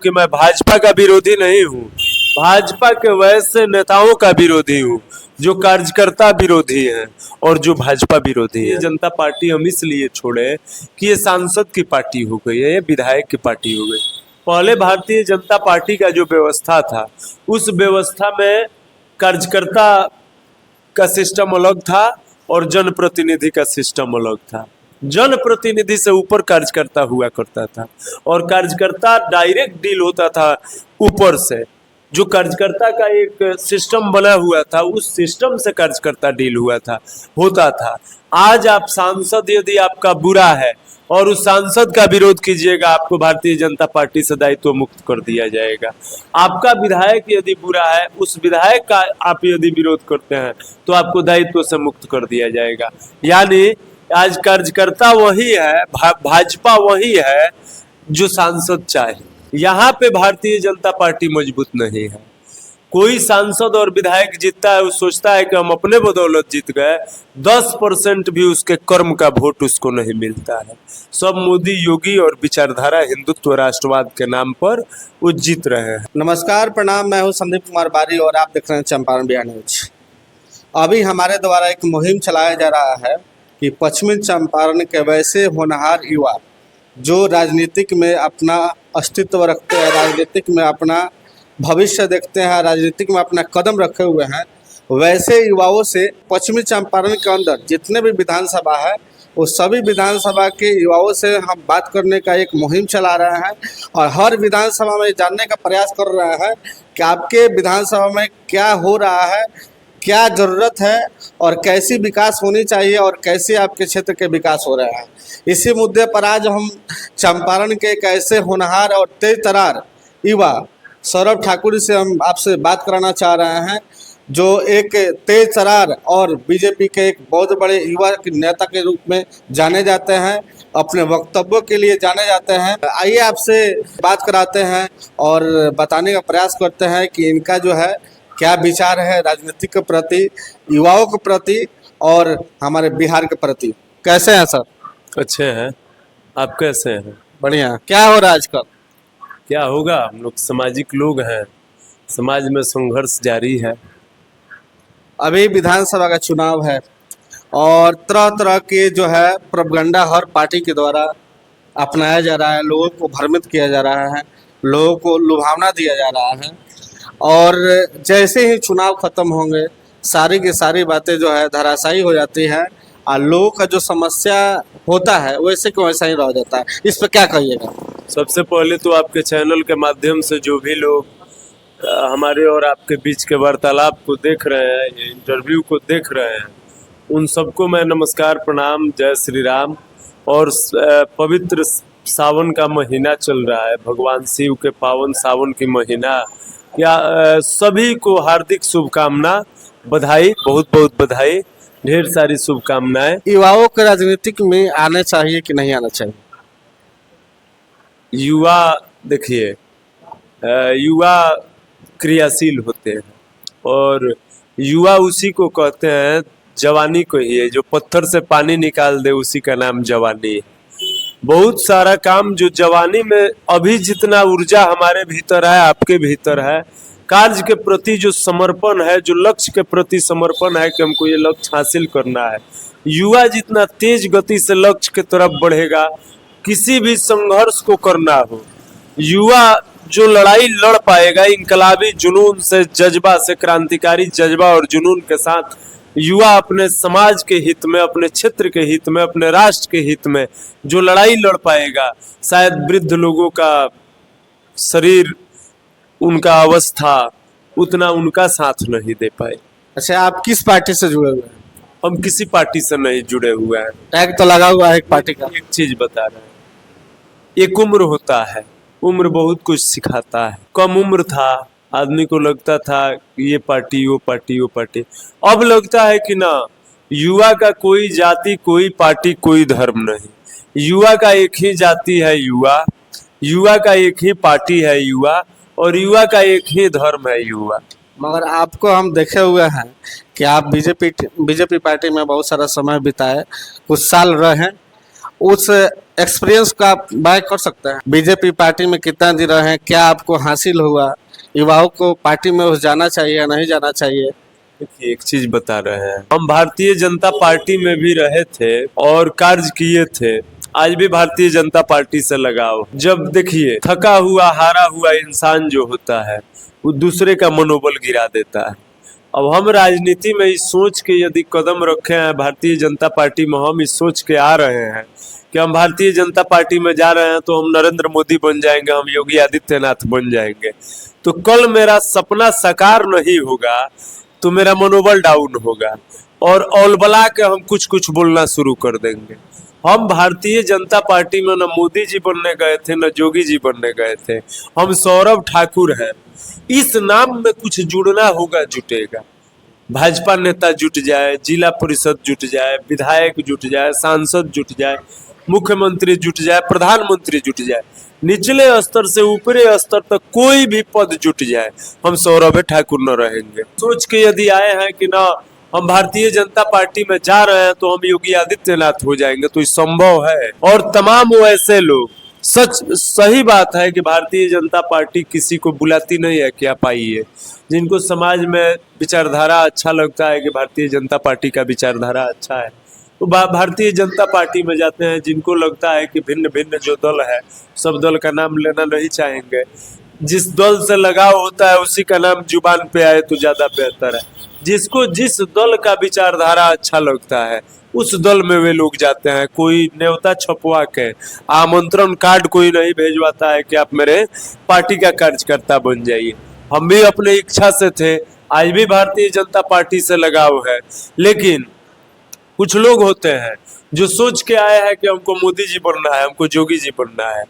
कि मैं भाजपा का विरोधी नहीं हूँ, भाजपा के वैसे नेताओं का विरोधी हूँ जो कार्यकर्ता विरोधी हैं और जो भाजपा विरोधी है। जनता पार्टी हम इसलिए छोड़े कि ये सांसद की पार्टी हो गई है, ये विधायक की पार्टी हो गई। पहले भारतीय जनता पार्टी का जो व्यवस्था था, उस व्यवस्था में कार्यकर्ता का सिस्टम अलग था और जनप्रतिनिधि का सिस्टम अलग था। जनप्रतिनिधि से ऊपर कार्यकर्ता हुआ करता था और कार्यकर्ता डायरेक्ट डील होता था ऊपर से। जो कार्यकर्ता का एक सिस्टम बना हुआ था, उस सिस्टम से कार्यकर्ता डील होता था। आज आप सांसद यदि आपका बुरा है और उस सांसद का विरोध कीजिएगा, आपको भारतीय जनता पार्टी से दायित्व मुक्त कर दिया जाएगा। आपका विधायक यदि बुरा है, उस विधायक का आप यदि विरोध करते हैं तो आपको दायित्व से मुक्त कर दिया जाएगा। यानी आज कार्यकर्ता वही है, भाजपा वही है जो सांसद चाहे। यहाँ पे भारतीय जनता पार्टी मजबूत नहीं है। कोई सांसद और विधायक जीतता है, वो सोचता है कि हम अपने बदौलत जीत गए, 10% भी उसके कर्म का वोट उसको नहीं मिलता है। सब मोदी, योगी और विचारधारा हिंदुत्व, राष्ट्रवाद के नाम पर वो जीत रहे हैं। नमस्कार, प्रणाम। मैं हूं संदीप कुमार बारी और आप देख रहे हैं चंपारण बिहार न्यूज। अभी हमारे द्वारा एक मुहिम चलाया जा रहा है कि पश्चिमी चंपारण के वैसे होनहार युवा जो राजनीतिक में अपना अस्तित्व रखते हैं, राजनीतिक में अपना भविष्य देखते हैं, राजनीतिक में अपना कदम रखे हुए हैं, वैसे युवाओं से पश्चिमी चंपारण के अंदर जितने भी विधानसभा है, उस सभी विधानसभा के युवाओं से हम बात करने का एक मुहिम चला रहे हैं और हर विधानसभा में जानने का प्रयास कर रहे हैं कि आपके विधानसभा में क्या हो रहा है, क्या ज़रूरत है और कैसी विकास होनी चाहिए और कैसे आपके क्षेत्र के विकास हो रहे हैं। इसी मुद्दे पर आज हम चंपारण के एक ऐसे होनहार और तेज तरार युवा सौरभ ठाकुर से हम आपसे बात कराना चाह रहे हैं, जो एक तेज तरार और बीजेपी के एक बहुत बड़े युवा नेता के रूप में जाने जाते हैं, अपने वक्तव्यों के लिए जाने जाते हैं। आइए आपसे बात कराते हैं और बताने का प्रयास करते हैं कि इनका जो है क्या विचार है राजनीति के प्रति, युवाओं के प्रति और हमारे बिहार के प्रति। कैसे हैं सर? अच्छे हैं, आप कैसे हैं? बढ़िया। क्या हो रहा है आजकल? क्या होगा, हम लोग सामाजिक लोग हैं, समाज में संघर्ष जारी है। अभी विधानसभा का चुनाव है और तरह तरह के जो है प्रोपगंडा हर पार्टी के द्वारा अपनाया जा रहा है, लोगों को भ्रमित किया जा रहा है, लोगों को लुभावना दिया जा रहा है और जैसे ही चुनाव खत्म होंगे सारी की सारी बातें जो है धराशायी हो जाती है और लोगों का जो समस्या होता है वैसे को वैसा ही रह जाता है। इस पर क्या कहिएगा? सबसे पहले तो आपके चैनल के माध्यम से जो भी लोग हमारे और आपके बीच के वार्तालाप को देख रहे हैं, ये इंटरव्यू को देख रहे हैं, उन सबको मैं नमस्कार, प्रणाम, जय श्री राम। और पवित्र सावन का महीना चल रहा है, भगवान शिव के पावन सावन की महीना, या सभी को हार्दिक शुभकामना, बधाई, बहुत बहुत बधाई, ढेर सारी शुभकामनाएं। युवाओं को राजनीतिक में आना चाहिए कि नहीं आना चाहिए? युवा देखिए, युवा क्रियाशील होते हैं और युवा उसी को कहते हैं, जवानी को ही है, जो पत्थर से पानी निकाल दे उसी का नाम जवानी है। बहुत सारा काम जो जवानी में अभी जितना ऊर्जा हमारे भीतर है, आपके भीतर है, कार्य के प्रति जो समर्पण है, जो लक्ष्य के प्रति समर्पण है कि हमको ये लक्ष्य हासिल करना है, युवा जितना तेज गति से लक्ष्य की तरफ बढ़ेगा, किसी भी संघर्ष को करना हो, युवा जो लड़ाई लड़ पाएगा इनकलाबी जुनून से, जज्बा से, क्रांतिकारी जज्बा और जुनून के साथ, युवा अपने समाज के हित में, अपने क्षेत्र के हित में, अपने राष्ट्र के हित में जो लड़ाई लड़ पाएगा, शायद वृद्ध लोगों का शरीर, उनका अवस्था उतना उनका साथ नहीं दे पाए। अच्छा, आप किस पार्टी से जुड़े हुए हैं? हम किसी पार्टी से नहीं जुड़े हुए हैं। टैग तो लगा हुआ है एक पार्टी का। एक चीज बता रहे हैं, एक उम्र होता है, उम्र बहुत कुछ सिखाता है। कम उम्र था, आदमी को लगता था ये पार्टी वो पार्टी वो पार्टी, अब लगता है कि ना, युवा का कोई जाति, कोई पार्टी, कोई धर्म नहीं, युवा का एक ही जाति है युवा, युवा का एक ही पार्टी है युवा और युवा का एक ही धर्म है युवा। मगर आपको हम देखे हुए हैं कि आप बीजेपी पार्टी में बहुत सारा समय बिताए, कुछ साल रहे उस एक्सपीरियंस का आप बाय कर सकते हैं। बीजेपी पार्टी में कितना दिन रहे हैं, क्या आपको हासिल हुआ, युवाओं को पार्टी में जाना चाहिए या नहीं जाना चाहिए? देखिए, एक चीज बता रहे हैं, हम भारतीय जनता पार्टी में भी रहे थे और कार्य किए थे। आज भी भारतीय जनता पार्टी से लगाव। जब देखिए, थका हुआ हारा हुआ इंसान जो होता है वो दूसरे का मनोबल गिरा देता है। अब हम राजनीति में इस सोच के यदि कदम रखे हैं, भारतीय जनता पार्टी में हम इस सोच के आ रहे हैं कि हम भारतीय जनता पार्टी में जा रहे हैं तो हम नरेंद्र मोदी बन जाएंगे, हम योगी आदित्यनाथ बन जाएंगे, तो कल मेरा सपना साकार नहीं होगा तो मेरा मनोबल डाउन होगा और औलबला के हम कुछ कुछ बोलना शुरू कर देंगे। हम भारतीय जनता पार्टी में न मोदी जी बनने गए थे न जोगी जी बनने गए थे, हम सौरभ ठाकुर हैं। इस नाम में कुछ जुड़ना होगा, जुटेगा। भाजपा नेता जुट जाए, जिला परिषद जुट जाए, विधायक जुट जाए, सांसद जुट जाए, मुख्यमंत्री जुट जाए, प्रधानमंत्री जुट जाए, निचले स्तर से ऊपरी स्तर तक कोई भी पद जुट जाए, हम सौरभ ठाकुर न रहेंगे। सोच के यदि आए हैं कि ना हम भारतीय जनता पार्टी में जा रहे हैं तो हम योगी आदित्यनाथ हो जाएंगे, तो ये संभव है। और तमाम वो ऐसे लोग, सही बात है कि भारतीय जनता पार्टी किसी को बुलाती नहीं है कि आप आइए। जिनको समाज में विचारधारा अच्छा लगता है कि भारतीय जनता पार्टी का विचारधारा अच्छा है, तो भारतीय जनता पार्टी में जाते हैं। जिनको लगता है कि भिन्न भिन्न जो दल है, सब दल का नाम लेना नहीं चाहेंगे, जिस दल से लगाव होता है उसी का नाम जुबान पे आए तो ज्यादा बेहतर है। जिसको जिस दल का विचारधारा अच्छा लगता है उस दल में वे लोग जाते हैं। कोई न्योता छपवा के, आमंत्रण कार्ड कोई नहीं भेजवाता है कि आप मेरे पार्टी का कार्यकर्ता बन जाइए। हम भी अपने इच्छा से थे, आज भी भारतीय जनता पार्टी से लगाव है, लेकिन कुछ लोग होते हैं जो सोच के आए हैं कि हमको मोदी जी बनना है, हमको जोगी जी बनना है।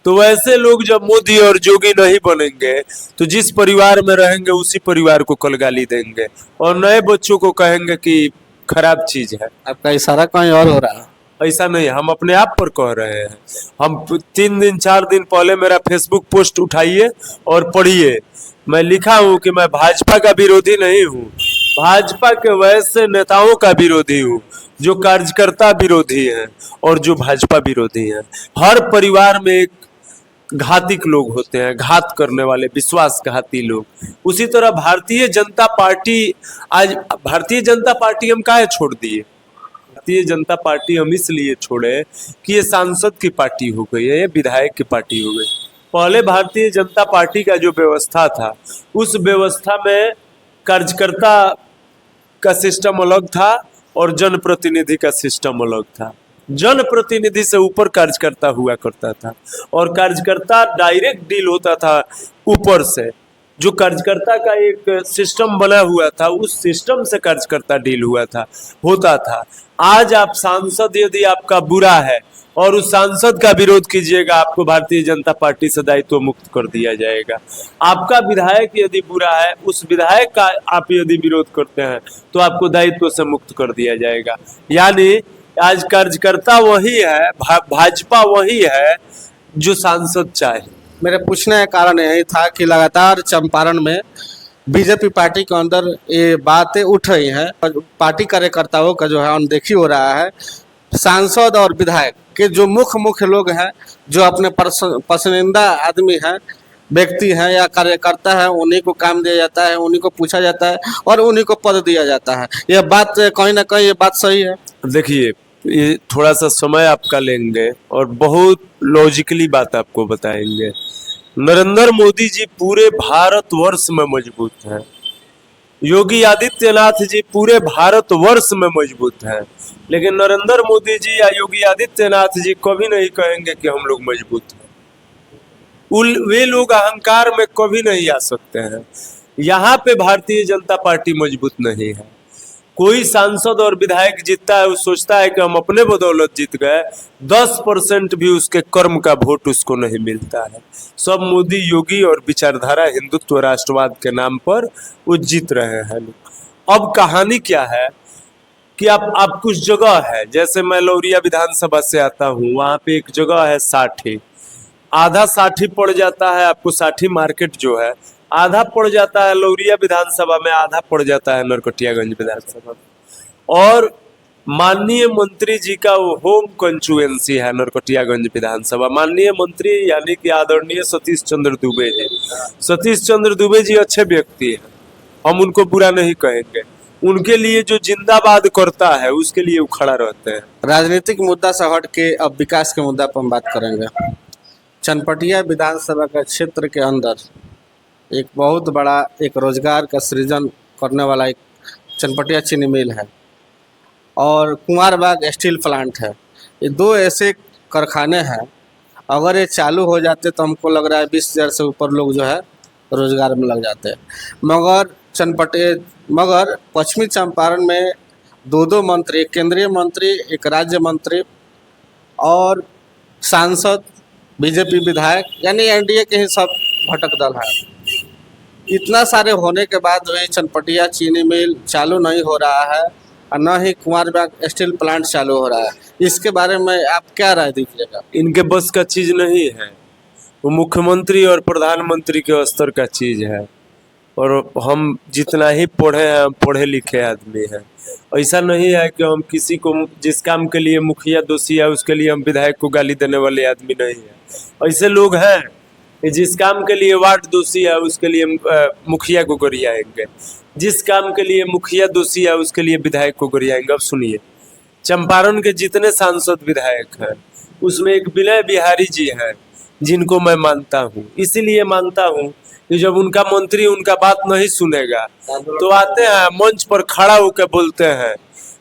तो वैसे लोग जब मोदी और जोगी नहीं बनेंगे तो जिस परिवार में रहेंगे उसी परिवार को कल गाली देंगे और नए बच्चों को कहेंगे कि खराब चीज है। आपका इशारा कहीं और हो रहा है। ऐसा नहीं, हम अपने आप पर कह रहे हैं। हम 3 दिन 4 दिन पहले मेरा फेसबुक पोस्ट उठाइए और पढ़िए, मैं लिखा हूँ कि मैं भाजपा का विरोधी नहीं हूँ, भाजपा के वैसे नेताओं का विरोधी हूँ जो कार्यकर्ता विरोधी हैं और जो भाजपा विरोधी हैं। हर परिवार में एक घातिक लोग होते हैं, घात करने वाले, विश्वासघाती लोग। उसी तरह भारतीय जनता पार्टी, आज भारतीय जनता पार्टी हम काहे छोड़ दिए? भारतीय जनता पार्टी हम इसलिए छोड़े कि ये सांसद की पार्टी हो गई है, ये विधायक की पार्टी हो गई। पहले भारतीय जनता पार्टी का जो व्यवस्था था, उस व्यवस्था में कार्यकर्ता का सिस्टम अलग था और जनप्रतिनिधि का सिस्टम अलग था। जनप्रतिनिधि से ऊपर कार्यकर्ता हुआ करता था और कार्यकर्ता डायरेक्ट डील होता था ऊपर से। जो कार्यकर्ता का एक सिस्टम बना हुआ था, उस सिस्टम से कार्यकर्ता डील होता था। आज आप सांसद यदि आपका बुरा है और उस सांसद का विरोध कीजिएगा, आपको भारतीय जनता पार्टी से दायित्व मुक्त कर दिया जाएगा। आपका विधायक यदि बुरा है, उस विधायक का आप यदि विरोध करते हैं तो आपको दायित्व से मुक्त कर दिया जाएगा। यानी आज कार्यकर्ता वही है, भाजपा वही है जो सांसद चाहे। मेरे पूछने का कारण यही था कि लगातार चंपारण में बीजेपी पार्टी के अंदर ये बातें उठ रही हैं और पार्टी कार्यकर्ताओं का जो है अनदेखी हो रहा है। सांसद और विधायक के जो मुख्य लोग हैं, जो अपने पसंदीदा आदमी हैं, व्यक्ति हैं या कार्यकर्ता है, उन्हीं को काम दिया जाता है, उन्हीं को पूछा जाता है और उन्हीं को पद दिया जाता है। यह बात कहीं ना कहीं ये बात सही है। देखिए, ये थोड़ा सा समय आपका लेंगे और बहुत लॉजिकली बात आपको बताएंगे। नरेंद्र मोदी जी पूरे भारतवर्ष में मजबूत हैं, योगी आदित्यनाथ जी पूरे भारतवर्ष में मजबूत हैं, लेकिन नरेंद्र मोदी जी या योगी आदित्यनाथ जी कभी नहीं कहेंगे कि हम लोग मजबूत हैं। वे लोग अहंकार में कभी नहीं आ सकते हैं। यहाँ पे भारतीय जनता पार्टी मजबूत नहीं है। कोई सांसद और विधायक जीतता है, वो सोचता है कि हम अपने बदौलत जीत गए, 10% भी उसके कर्म का वोट उसको नहीं मिलता है। सब मोदी योगी और विचारधारा हिंदुत्व राष्ट्रवाद के नाम पर वो जीत रहे हैं लोग। अब कहानी क्या है कि आप कुछ जगह है, जैसे मैं लौरिया विधानसभा से आता हूँ, वहां पे एक जगह है साठी, आधा साठी पड़ जाता है आपको, साठी मार्केट जो है आधा पड़ जाता है लौरिया विधानसभा में, आधा पड़ जाता है नरकटियागंज विधानसभा में। और माननीय मंत्री जी का वो होम कंस्टिट्यूएंसी है नरकटियागंज विधानसभा। माननीय मंत्री यानी कि आदरणीय सतीश चंद्र दुबे जी। सतीश चंद्र दुबे जी अच्छे व्यक्ति हैं, हम उनको बुरा नहीं कहेंगे। उनके लिए जो जिंदाबाद करता है उसके लिए वो खड़ा रहते हैं। राजनीतिक मुद्दा से हट के अब विकास के मुद्दा पर हम बात करेंगे। चनपटिया विधानसभा का क्षेत्र के अंदर एक बहुत बड़ा एक रोजगार का सृजन करने वाला एक चनपटिया चीनी मिल है और कुंवारबाग स्टील प्लांट है। ये दो ऐसे कारखाने हैं, अगर ये चालू हो जाते तो हमको लग रहा है 20,000 से ऊपर लोग जो है रोजगार में लग जाते हैं। मगर पश्चिमी चंपारण में दो मंत्री, एक केंद्रीय मंत्री, एक राज्य मंत्री और सांसद, बीजेपी विधायक, यानी एनडीए के ही सब घटक दल है। इतना सारे होने के बाद भी चनपटिया चीनी मिल चालू नहीं हो रहा है और न ही कुंवारबाग स्टील प्लांट चालू हो रहा है। इसके बारे में आप क्या राय दीजिएगा? इनके बस का चीज नहीं है, वो मुख्यमंत्री और प्रधानमंत्री के स्तर का चीज है। और हम जितना ही पढ़े हैं, हम पढ़े लिखे आदमी हैं। ऐसा नहीं है कि हम किसी को जिस काम के लिए मुखिया दोषी है उसके लिए हम विधायक को गाली देने वाले आदमी नहीं है। ऐसे लोग हैं कि जिस काम के लिए वार्ड दोषी है उसके लिए मुखिया को गरियाएंगे, जिस काम के लिए मुखिया दोषी है उसके लिए विधायक को गरियाएंगे। अब सुनिए, चंपारण के जितने सांसद विधायक हैं उसमें एक विनय बिहारी जी हैं जिनको मैं मानता हूँ। इसीलिए मानता हूँ कि जब उनका मंत्री उनका बात नहीं सुनेगा तो आते हैं मंच पर खड़ा होकर बोलते हैं।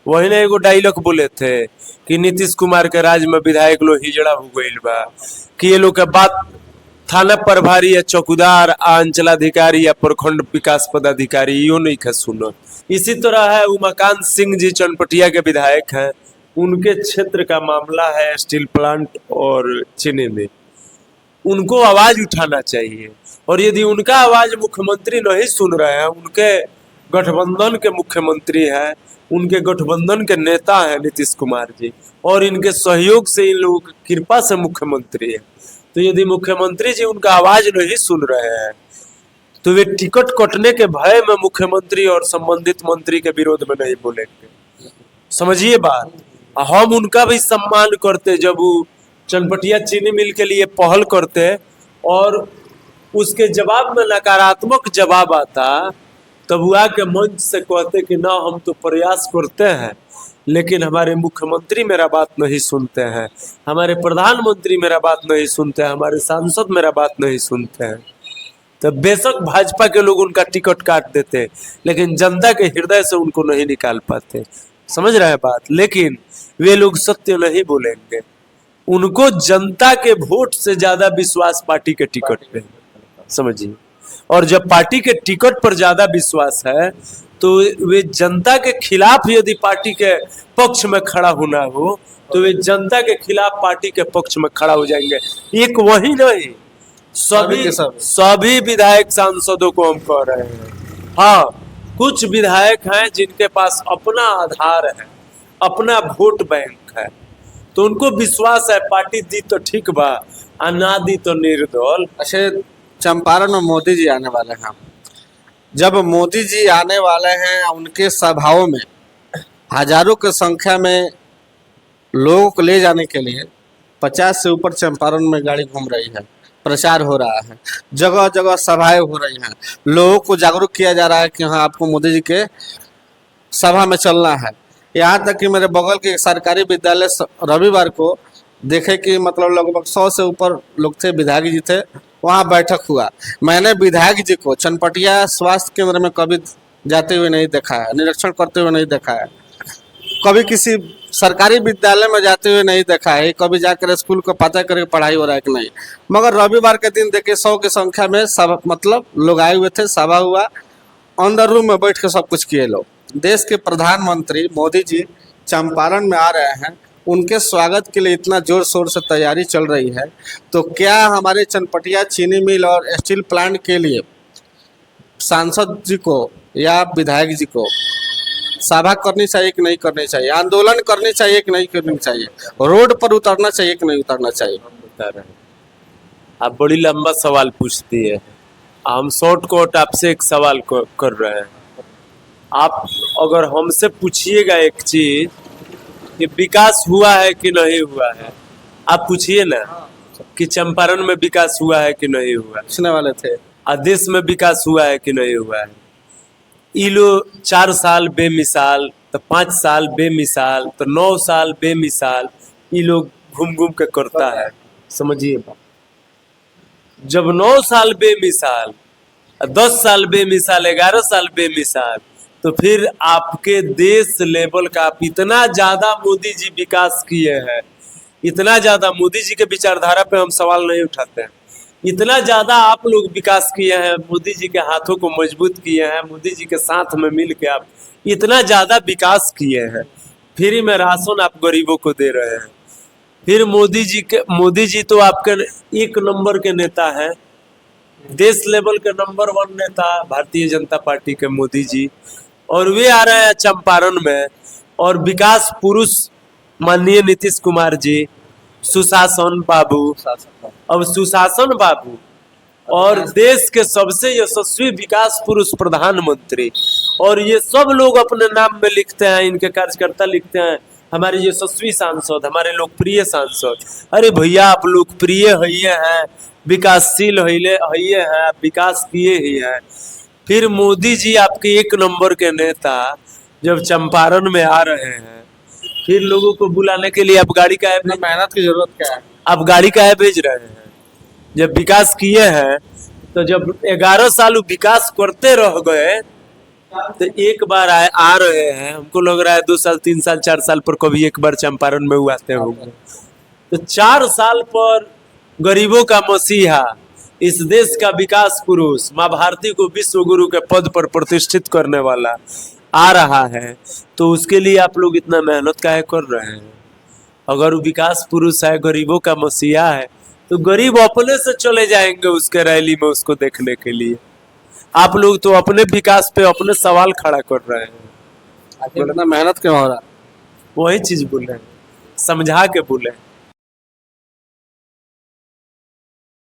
वही ने एगो डायलॉग बोले थे कि नीतीश कुमार के राज में विधायक लोग हिजड़ा हो गइल बा, कि ये लोग के बात थाना प्रभारी या चौकीदार, अंचलाधिकारी या प्रखंड विकास पदाधिकारी यो नहीं खा सुनो। इसी तरह है उमाकांत सिंह जी चनपटिया के विधायक हैं, उनके क्षेत्र का मामला है स्टील प्लांट और चीनी मिल। उनको आवाज उठाना चाहिए और यदि उनका आवाज मुख्यमंत्री नहीं सुन रहे हैं, उनके गठबंधन के मुख्यमंत्री हैं, उनके गठबंधन के नेता हैं नीतीश कुमार जी और इनके सहयोग से इन लोगों की कृपा से मुख्यमंत्री है, तो यदि मुख्यमंत्री जी उनका आवाज नहीं सुन रहे हैं तो वे टिकट कटने के भय में मुख्यमंत्री और संबंधित मंत्री के विरोध में नहीं बोलेंगे। समझिए बात। हम उनका भी सम्मान करते जब वो चनपटिया चीनी मिल के लिए पहल करते और उसके जवाब में नकारात्मक जवाब आता तब वो आके मंच से कहते कि ना हम तो प्रयास करते हैं लेकिन हमारे मुख्यमंत्री मेरा बात नहीं सुनते हैं, हमारे प्रधानमंत्री मेरा बात नहीं सुनते हैं, हमारे सांसद मेरा बात नहीं सुनते हैं। तो बेशक भाजपा के लोग उनका टिकट काट देते लेकिन जनता के हृदय से उनको नहीं निकाल पाते। समझ रहे हैं बात। लेकिन वे लोग सत्य नहीं बोलेंगे, उनको जनता के वोट से ज्यादा विश्वास पार्टी के टिकट पे, समझिए। और जब पार्टी के टिकट पर ज्यादा विश्वास है तो वे जनता के खिलाफ यदि पार्टी के पक्ष में खड़ा होना हो तो वे जनता के खिलाफ पार्टी के पक्ष में खड़ा हो जाएंगे। एक वही नहीं, सभी विधायक सांसदों को हम कह रहे हैं। हाँ, कुछ विधायक हैं जिनके पास अपना आधार है, अपना वोट बैंक है, तो उनको विश्वास है पार्टी दी तो ठीक बा आ ना दी तो निर्दल। अच्छा, चंपारण में मोदी जी आने वाले हैं। जब मोदी जी आने वाले हैं, उनके सभाओं में हजारों की संख्या में लोगों को ले जाने के लिए 50 से ऊपर चंपारण में गाड़ी घूम रही है, प्रचार हो रहा है, जगह जगह सभाएं हो रही हैं, लोगों को जागरूक किया जा रहा है कि हाँ आपको मोदी जी के सभा में चलना है। यहाँ तक कि मेरे बगल के एक सरकारी विद्यालय रविवार को देखे कि मतलब लगभग 100 से ऊपर लोग थे, विधायक जी थे, वहाँ बैठक हुआ। मैंने विधायक जी को चनपटिया स्वास्थ्य केंद्र में कभी जाते हुए नहीं देखा है, निरीक्षण करते हुए नहीं देखा है, कभी किसी सरकारी विद्यालय में जाते हुए नहीं देखा है, कभी जाकर स्कूल को पता करके पढ़ाई हो रहा है कि नहीं। मगर रविवार के दिन देखिए 100 की संख्या में सब मतलब लोग आए हुए थे, सभा हुआ, अंदर रूम में बैठ के सब कुछ किए लोग। देश के प्रधानमंत्री मोदी जी चंपारण में आ रहे हैं, उनके स्वागत के लिए इतना जोर शोर से तैयारी चल रही है, तो क्या हमारे चनपटिया चीनी मिल और स्टील प्लांट के लिए सांसद जी को या विधायक जी को सभा करनी चाहिए कि नहीं करनी चाहिए, आंदोलन करनी चाहिए कि नहीं करनी चाहिए, रोड पर उतरना चाहिए कि नहीं उतरना चाहिए? आप बड़ी लंबा सवाल पूछती है, हम शॉर्टकट आपसे एक सवाल कर रहे हैं। आप अगर हमसे पूछिएगा एक चीज कि विकास हुआ है कि नहीं हुआ है। आप पूछिए ना कि चंपारण में विकास हुआ है कि नहीं हुआ है, पूछने वाले थे। देश में विकास हुआ है कि नहीं हुआ है। ये लोग 4 साल बेमिसाल, तो 5 साल बेमिसाल, तो 9 साल बेमिसाल, ये लोग घूम घूम के करता है। समझिए, जब 9 साल बेमिसाल, 10 साल बेमिसाल, 11 साल बेमिसाल, तो फिर आपके देश लेवल का आप इतना ज्यादा मोदी जी विकास किए हैं, इतना ज्यादा मोदी जी के विचारधारा पे हम सवाल नहीं उठाते हैं। इतना ज्यादा आप लोग विकास किए हैं, मोदी जी के हाथों को मजबूत किए हैं, मोदी जी के साथ में मिल के आप इतना ज्यादा विकास किए हैं, फ्री में राशन आप गरीबों को दे रहे हैं। फिर मोदी जी तो आपके 1 नंबर के नेता हैं, देश लेवल के नंबर 1 नेता भारतीय जनता पार्टी के मोदी जी, और वे आ रहे हैं चंपारण में, और विकास पुरुष माननीय नीतीश कुमार जी, सुशासन बाबू, अब सुशासन बाबू और देश के सबसे यशस्वी विकास पुरुष प्रधानमंत्री, और ये सब लोग अपने नाम में लिखते हैं, इनके कार्यकर्ता लिखते हैं हमारे यशस्वी सांसद, हमारे लोकप्रिय सांसद। अरे भैया, आप लोकप्रिय हैं, विकासशील हैं, विकास किए ही हैं। फिर मोदी जी आपके 1 नंबर के नेता जब चंपारण में आ रहे हैं, फिर लोगों को बुलाने के लिए आप गाड़ी का मेहनत की जरूरत क्या है? आप गाड़ी का भेज रहे हैं। जब विकास किए हैं, तो जब 11 साल विकास करते रह गए, तो एक बार आ रहे हैं, हमको लग रहा है 2 साल 3 साल 4 साल पर कभी एक बार चंपारण में आते होंगे। तो 4 साल पर गरीबों का मसीहा, इस देश का विकास पुरुष, माँ भारती को विश्व गुरु के पद पर प्रतिष्ठित करने वाला आ रहा है, तो उसके लिए आप लोग इतना मेहनत काहे कर रहे हैं? अगर वो विकास पुरुष है, गरीबों का मसीहा है, तो गरीब अपने से चले जाएंगे उसके रैली में उसको देखने के लिए। आप लोग तो अपने विकास पे अपने सवाल खड़ा कर रहे हैं। इतना मेहनत क्यों हो रहा है? वही चीज बोले, समझा के बोले।